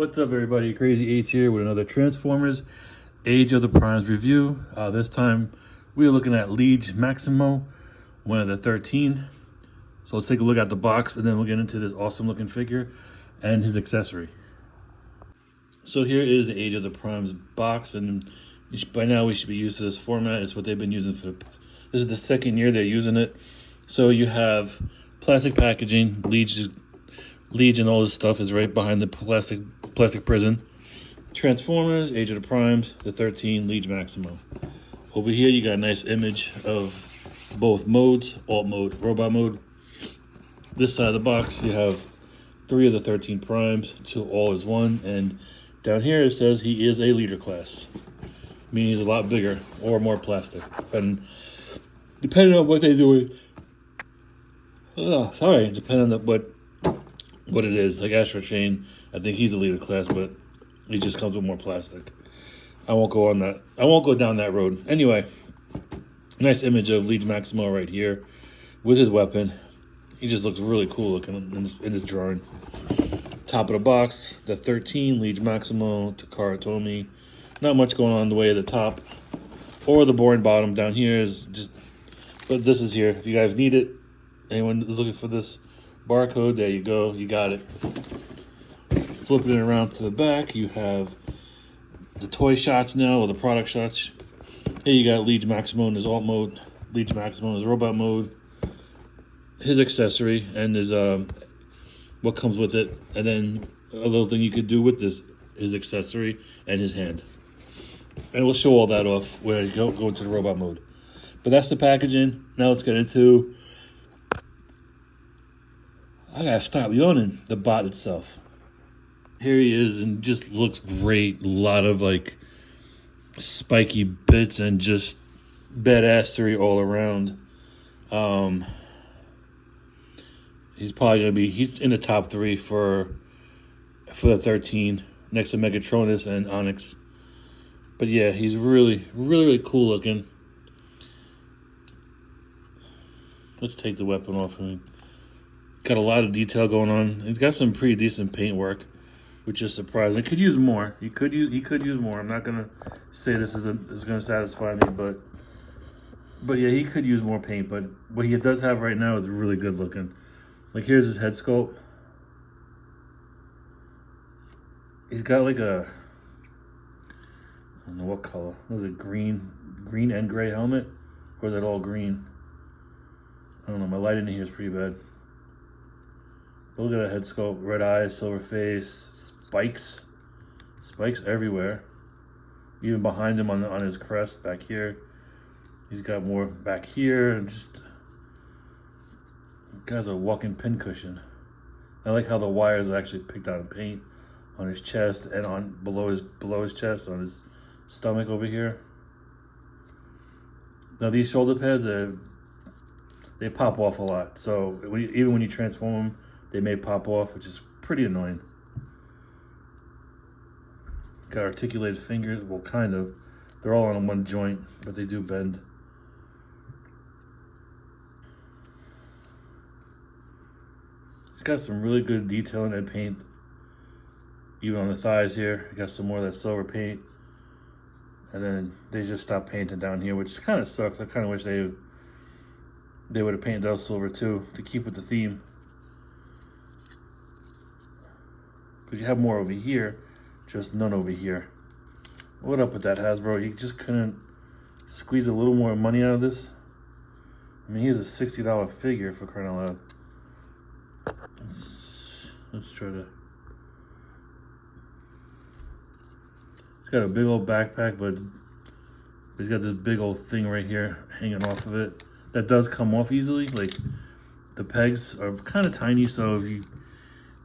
What's up, everybody? Crazy H here with another Transformers Age of the Primes review. This time we are looking at Liege Maximo, one of the 13. So let's take a look at the box and then we'll get into this awesome looking figure and his accessory. So here is the Age of the Primes box, and by now we should be used to this format. It's what they've been using this is the second year they're using it. So you have plastic packaging. Liege and all this stuff is right behind the plastic prison. Transformers, Age of the Primes, the 13, Liege Maximo. Over here you got a nice image of both modes, alt mode, robot mode. This side of the box you have 3 of the 13 primes, 2 all is 1, and down here it says he is a leader class, meaning he's a lot bigger or more plastic, depending on what they do. Depending on what it is. Like Astro Chain, I think he's a leader class, but he just comes with more plastic. I won't go on that. I won't go down that road. Anyway, nice image of Liege Maximo right here with his weapon. He just looks really cool looking in this drawing. Top of the box, the 13, Liege Maximo, Takara Tomy. Not much going on in the way of the top or the boring bottom. Down here is just, but this is here. If you guys need it, anyone is looking for this barcode, there you go, you got it. Flipping it around to the back, you have the toy shots now, or the product shots. Here you got Liege Maximo in his alt mode, Liege Maximo in his robot mode, his accessory, and his what comes with it, and then a little thing you could do with this, his accessory and his hand. And we'll show all that off where you go into the robot mode. But that's the packaging. Now let's get into, I gotta stop yawning, the bot itself. Here he is, and just looks great. A lot of like spiky bits and just badassery all around. He's probably gonna be, he's in the top 3 for the 13, next to Megatronus and Onyx. But yeah, he's really cool looking. Let's take the weapon off him. Got a lot of detail going on. He's got some pretty decent paint work, which is surprising. He could use more. He could use more. I'm not gonna say this is gonna satisfy me, but yeah, he could use more paint. But what he does have right now is really good looking. Like here's his head sculpt. He's got like a, I don't know what color. Was it green and gray helmet, or is it all green? I don't know. My lighting in here is pretty bad. Look at that head sculpt, red eyes, silver face, spikes everywhere. Even behind him on his crest back here. He's got more back here, and just, guy's a walking pincushion. I like how the wires are actually picked out of paint on his chest and on below his chest, on his stomach over here. Now these shoulder pads, they pop off a lot. So even when you transform them, they may pop off, which is pretty annoying. Got articulated fingers, well, kind of. They're all on one joint, but they do bend. It's got some really good detailing and paint. Even on the thighs here, got some more of that silver paint. And then they just stopped painting down here, which kind of sucks. I kind of wish they would have painted those silver too, to keep with the theme. Because you have more over here, just none over here. What up with that, Hasbro? You just couldn't squeeze a little more money out of this? I mean, here's a $60 figure, for crying out loud. Let's try to... He's got a big old backpack, but he's got this big old thing right here hanging off of it. That does come off easily. Like, the pegs are kind of tiny, so if you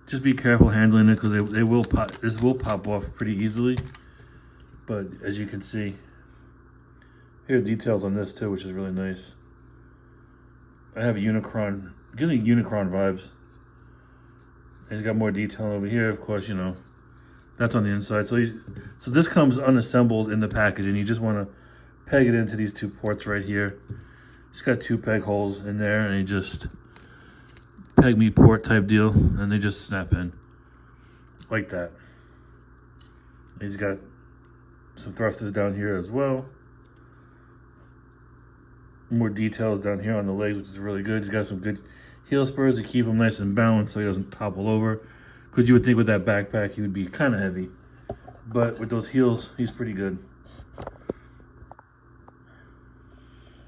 just be careful handling it, because they will pop. This will pop off pretty easily. But as you can see, here are details on this too, which is really nice. I have a Unicron. It gives me Unicron vibes. And he's got more detail over here, of course. You know, that's on the inside. So this comes unassembled in the package, and you just want to peg it into these 2 ports right here. It's got 2 peg holes in there, and you just peg me port type deal, and they just snap in like that. He's got some thrusters down here as well. More details down here on the legs, which is really good. He's got some good heel spurs to keep him nice and balanced so he doesn't topple over. Because you would think with that backpack he would be kind of heavy. But with those heels, he's pretty good.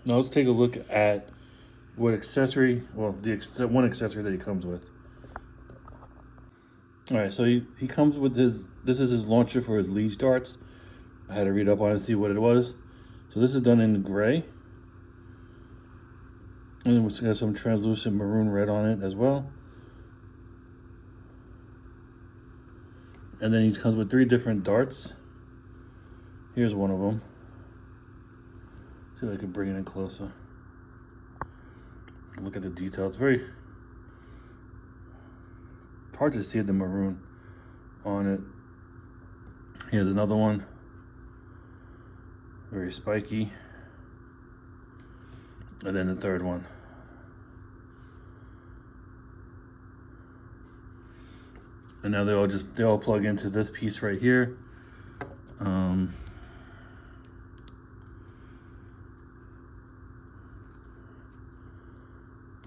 Now let's take a look at what accessory, well, the one accessory that he comes with. All right, so he comes with his, this is his launcher for his Liege darts. I had to read up on it and see what it was. So this is done in gray. And then it's got some translucent maroon red on it as well. And then he comes with 3 different darts. Here's one of them. See if I can bring it in closer. Look at the detail. It's very hard to see the maroon on it. Here's another one. Very spiky. And then the third one. And now they all plug into this piece right here.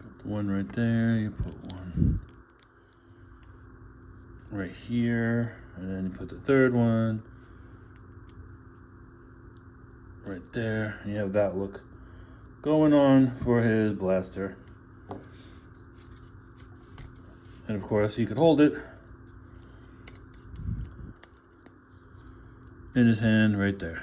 Put one right there, you put one right here, and then you put the third one right there, and you have that look going on for his blaster. And of course he could hold it in his hand right there.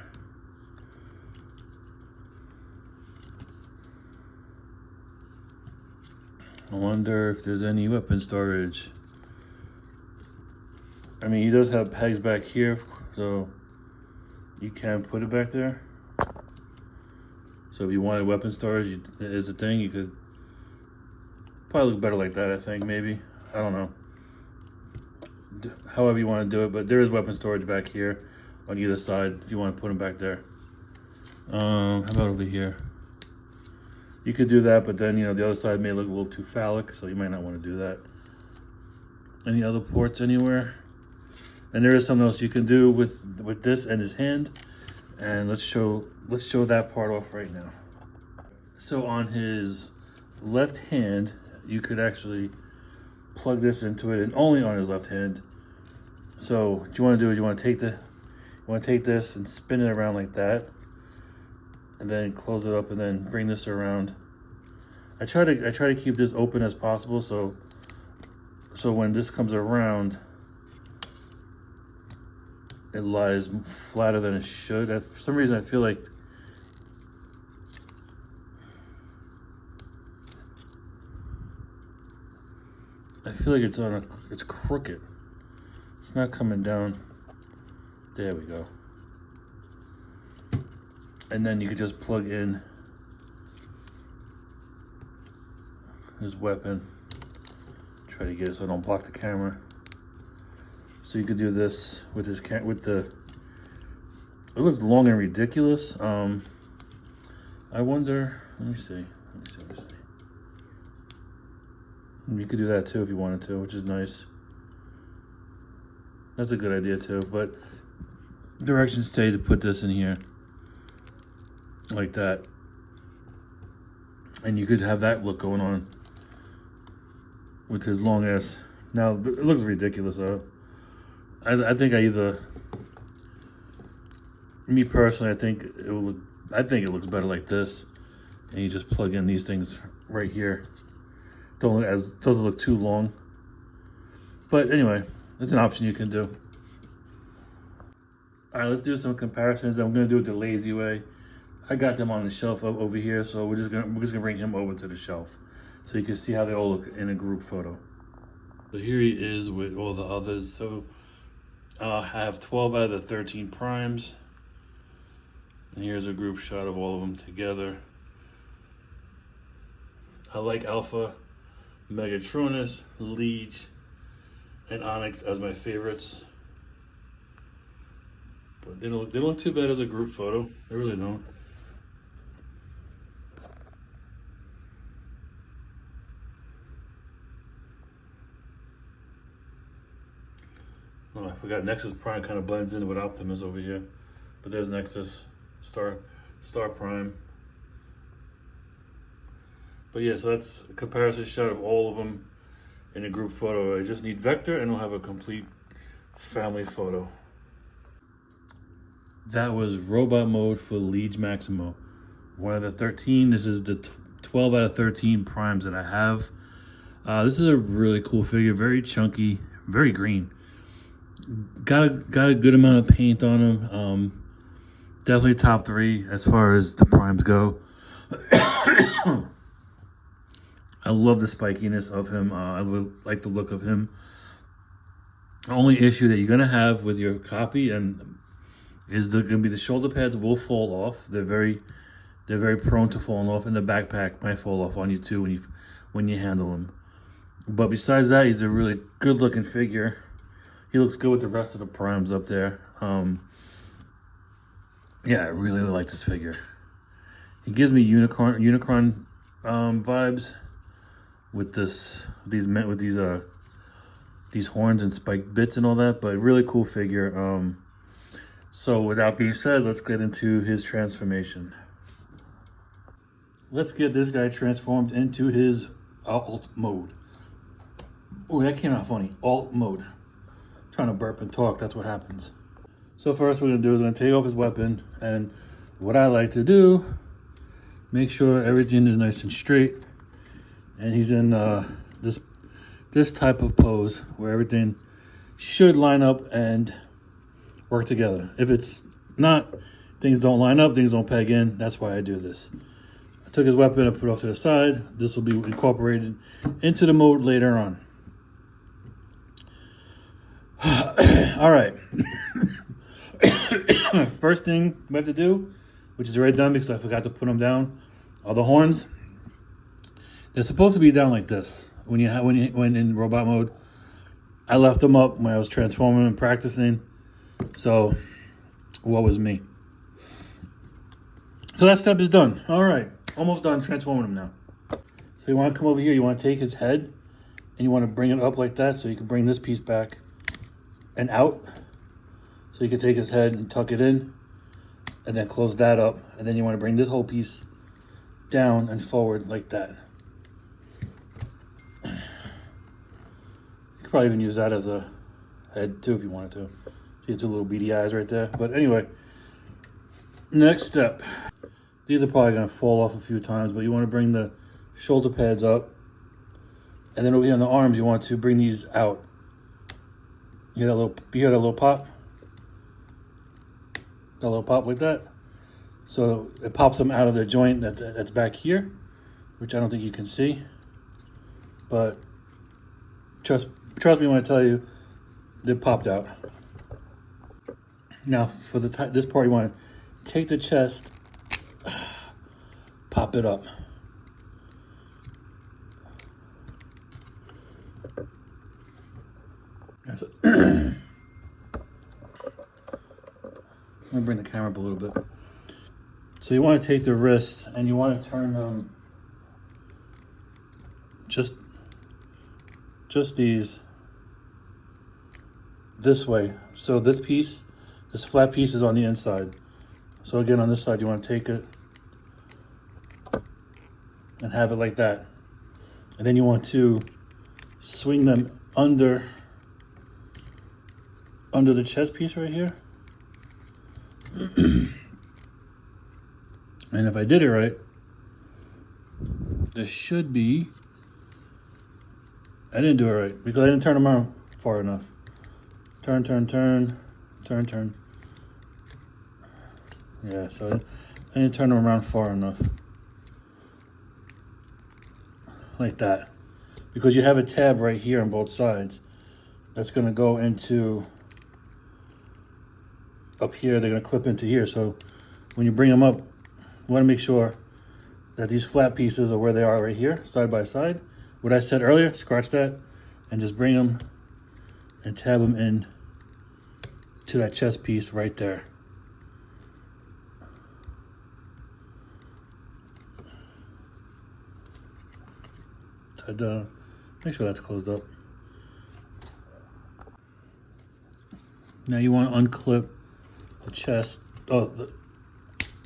I wonder if there's any weapon storage. I mean, he does have pegs back here, so you can put it back there. So if you wanted weapon storage, it is a thing. You could probably look better like that, I think, maybe. I don't know. However you want to do it, but there is weapon storage back here on either side if you want to put them back there. How about over here? You could do that, but then, you know, the other side may look a little too phallic, so you might not want to do that. Any other ports anywhere? And there is something else you can do with this and his hand. And let's show that part off right now. So on his left hand, you could actually plug this into it, and only on his left hand. So what you want to do is you want to take this and spin it around like that, and then close it up, and then bring this around. I try to keep this open as possible, so when this comes around, it lies flatter than it should. For some reason, I feel like it's crooked. It's not coming down. There we go. And then you could just plug in his weapon. Try to get it so I don't block the camera. So you could do this with his it looks long and ridiculous. I wonder, let me see. You could do that too if you wanted to, which is nice. That's a good idea too, but directions say to put this in here like that, and you could have that look going on with his long ass. Now it looks ridiculous though. I think me personally, I think it looks better like this, and you just plug in these things right here. Doesn't look too long, but anyway, it's an option you can do. All right, let's do some comparisons. I'm gonna do it the lazy way. I got them on the shelf over here, so we're just gonna bring him over to the shelf so you can see how they all look in a group photo. So here he is with all the others. So I have 12 out of the 13 primes, and here's a group shot of all of them together. I like Alpha, Megatronus, Liege, and Onyx as my favorites. But they don't look too bad as a group photo. They really don't. Oh, forgot Nexus Prime kind of blends in with Optimus over here, but there's Nexus, Star Prime. But yeah, so that's a comparison shot of all of them in a group photo. I just need vector and we'll have a complete family photo. That was robot mode for Liege Maximo. One of the 13. This is the 12 out of 13 primes that I have. This is a really cool figure, very chunky, very green. Got a good amount of paint on him. Definitely top 3 as far as the primes go. I love the spikiness of him. I like the look of him. The only issue that you're gonna have with your copy is gonna be the shoulder pads will fall off. They're very prone to falling off, and the backpack might fall off on you too when you handle him. But besides that, he's a really good looking figure. He looks good with the rest of the primes up there. Yeah, I really like this figure. He gives me Unicron vibes with these horns and spiked bits and all that, but really cool figure. So without being said, let's get into his transformation. Let's get this guy transformed into his alt mode. Oh, that came out funny. Alt mode. Trying to burp and talk, that's what happens. So first what we're gonna do is we're gonna take off his weapon, and what I like to do, make sure everything is nice and straight, and he's in this type of pose where everything should line up and work together. If it's not, things don't line up, things don't peg in. That's why I do this. I took his weapon, I put it off to the side. This will be incorporated into the mode later on. All right. First thing we have to do, which is already done because I forgot to put them down, are the horns. They're supposed to be down like this when in robot mode. I left them up when I was transforming and practicing. So, what was me? So that step is done. All right, almost done transforming him now. So you want to come over here. You want to take his head, and you want to bring it up like that, so you can bring this piece back and out. So you can take his head and tuck it in, and then close that up, and then you want to bring this whole piece down and forward like that. You could probably even use that as a head too if you wanted to. See the 2 little beady eyes right there. But anyway, next step. These are probably going to fall off a few times, but you want to bring the shoulder pads up, and then over here on the arms, you want to bring these out. You hear that little pop? That little pop like that. So it pops them out of their joint that's back here, which I don't think you can see. But trust me when I tell you, they popped out. Now for this part, you want to take the chest, pop it up. I'm gonna bring the camera up a little bit. So you want to take the wrist and you want to turn just these this way. So this flat piece is on the inside. So again, on this side, you want to take it and have it like that. And then you want to swing them under the chest piece right here. And if I did it right, this should be, I didn't do it right because I didn't turn them around far enough. Turn. Yeah, so I didn't turn them around far enough. Like that. Because you have a tab right here on both sides that's going to go into up here. They're going to clip into here. So when you bring them up, you want to make sure that these flat pieces are where they are right here, side by side. What I said earlier, scratch that and just bring them and tab them in to that chest piece right there. Ta-da. Make sure that's closed up. Now you want to unclip the chest, the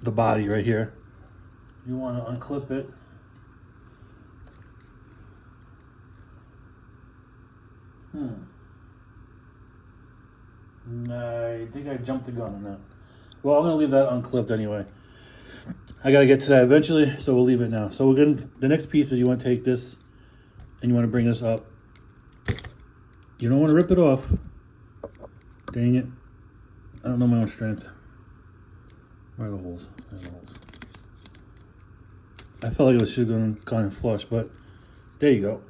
body right here. You want to unclip it. I think I jumped the gun on that. Well, I'm going to leave that unclipped anyway. I got to get to that eventually, so we'll leave it now. So we're going the next piece is you want to take this and you want to bring this up. You don't want to rip it off. Dang it. I don't know my own strength. Where are the holes? There's the holes. I felt like it should have gone flush, but there you go.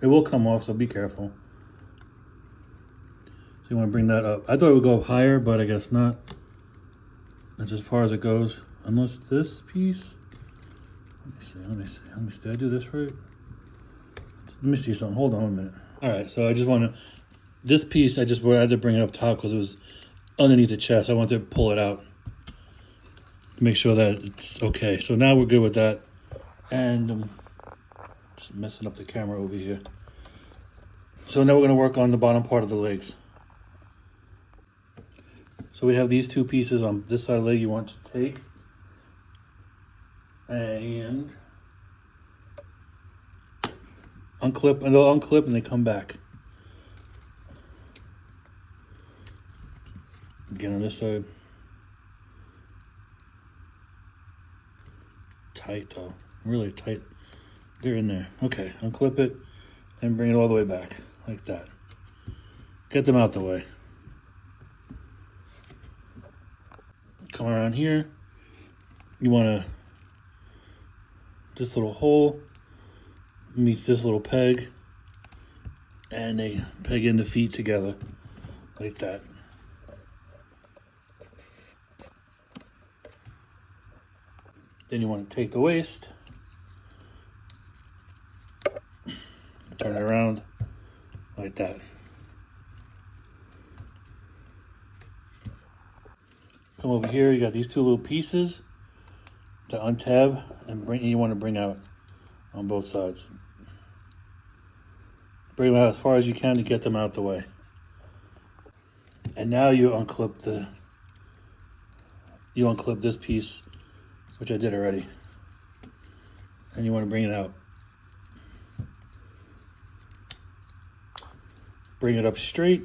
It will come off, so be careful. So you want to bring that up. I thought it would go up higher, but I guess not. That's as far as it goes. Unless this piece. Let me see. Did I do this right? Let me see something. Hold on a minute. All right, so I just want to. This piece, I had to bring it up top because it was underneath the chest. I wanted to pull it out to make sure that it's okay. So now we're good with that. And just messing up the camera over here. So now we're going to work on the bottom part of the legs. So we have these two pieces on this side of the leg you want to take. And unclip, and they'll unclip and they come back. Again on this side. Tight though, really tight. They're in there. Okay, unclip it and bring it all the way back, like that. Get them out the way. Come around here. You want to, this little hole meets this little peg, and they peg in the feet together, like that. Then you want to take the waist, turn it around like that. Come over here, you got these two little pieces to untab and you want to bring out on both sides. Bring them out as far as you can to get them out the way. And now you unclip this piece, which I did already. And you want to bring it out. Bring it up straight.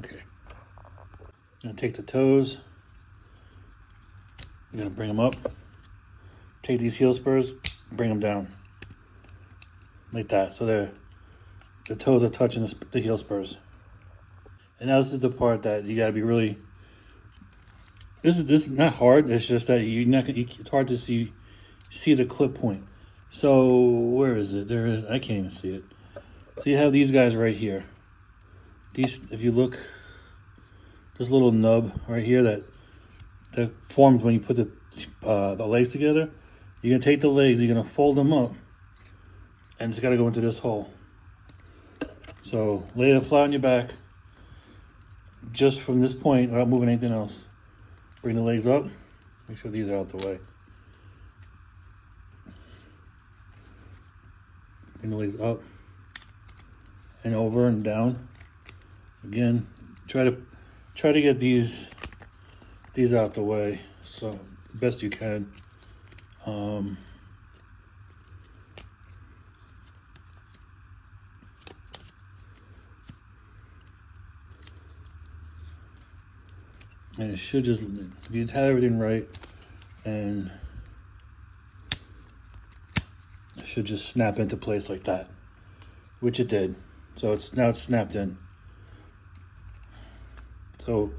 Okay. Now take the toes. You're going to bring them up. Take these heel spurs, bring them down. Like that. So the toes are touching the heel spurs. And now this is the part that you got to be really. This is not hard. It's just that it's hard to see the clip point. So where is it? There is. I can't even see it. So you have these guys right here. These, if you look, this little nub right here that forms when you put the legs together. You're gonna take the legs. You're gonna fold them up, and it's got to go into this hole. So lay it flat on your back. Just from this point, without moving anything else. Bring the legs up. Make sure these are out the way. Bring the legs up and over and down. Again, try to get these out the way, so best you can. And it should just, if you had everything right, and it should just snap into place like that, which it did. So now it's snapped in. So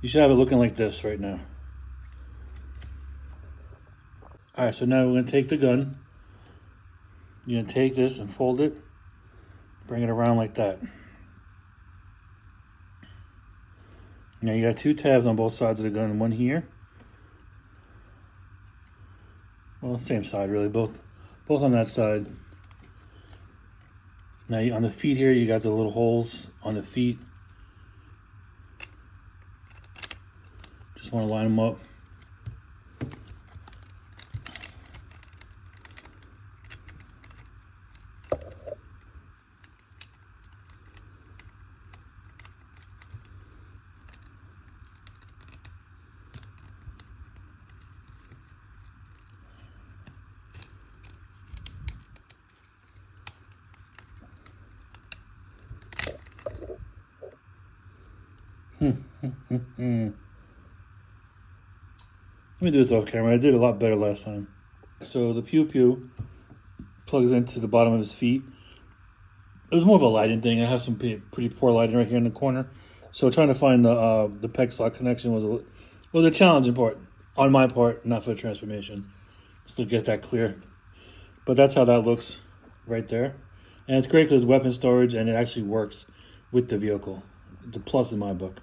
you should have it looking like this right now. All right, so now we're gonna take the gun. You're gonna take this and fold it, bring it around like that. Now you got two tabs on both sides of the gun, one here. Well, same side really, both on that side. Now on the feet here, you got the little holes on the feet. Just want to line them up. Let me do this off camera. I did a lot better last time. So the pew pew plugs into the bottom of his feet. It was more of a lighting thing. I have some pretty poor lighting right here in the corner. So trying to find the peg slot connection was a challenging part on my part, not for the transformation. Just to get that clear. But that's how that looks right there. And it's great because weapon storage, and it actually works with the vehicle. It's a plus in my book.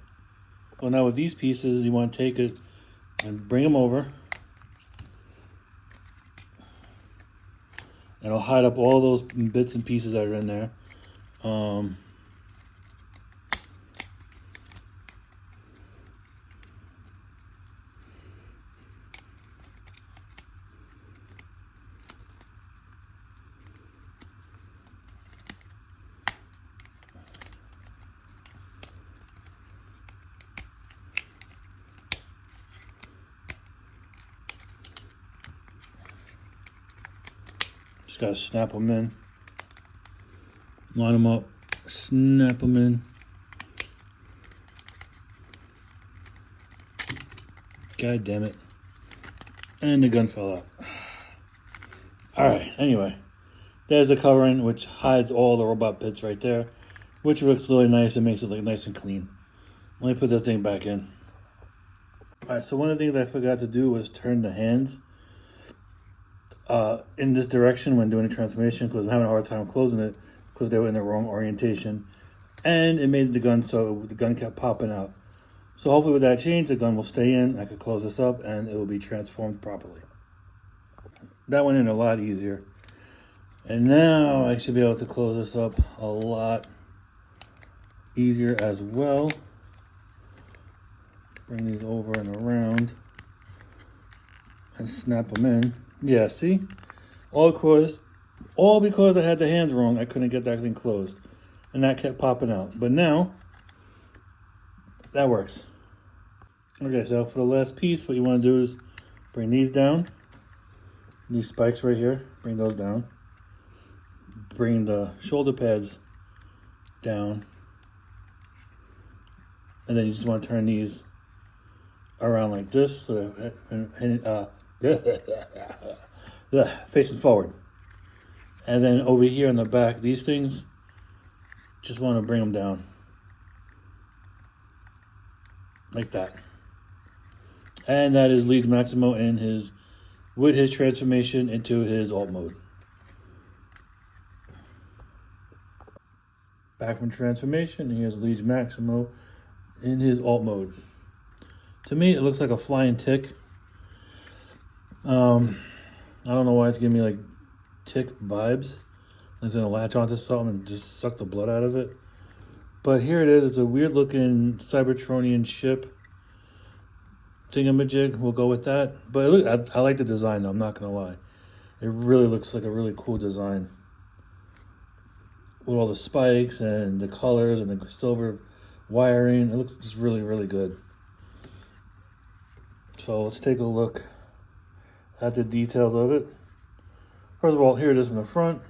So now with these pieces, you want to take it and bring them over. And I'll hide up all those bits and pieces that are in there. Just gotta snap them in. Line them up. Snap them in. God damn it. And the gun fell out. Alright, anyway. There's the covering, which hides all the robot bits right there, which looks really nice and makes it look nice and clean. Let me put this thing back in. Alright, so one of the things I forgot to do was turn the hands in this direction when doing the transformation, because I'm having a hard time closing it because they were in the wrong orientation, and it made the gun so the gun kept popping out. So hopefully with that change, the gun will stay in. I could close this up and it will be transformed properly. That went in a lot easier. And now I should be able to close this up a lot easier as well. Bring these over and around and snap them in. Yeah, see? All because I had the hands wrong, I couldn't get that thing closed. And that kept popping out. But now, that works. Okay, so for the last piece, what you want to do is bring these down. These spikes right here, bring those down. Bring the shoulder pads down. And then you just want to turn these around like this, so that facing forward. And then over here in the back, these things, just want to bring them down like that. And that is Liege Maximo with his transformation into his alt mode. Back from transformation, here's Liege Maximo in his alt mode. To me, it looks like a flying tick. I don't know why it's giving me like tick vibes. It's gonna latch onto something and just suck the blood out of it. But here it is. It's a weird looking Cybertronian ship thingamajig. We'll go with that. But I like the design though, I'm not gonna lie. It really looks like a really cool design. With all the spikes and the colors and the silver wiring. It looks just really, really good. So let's take a look at the details of it. First of all, here it is from the front.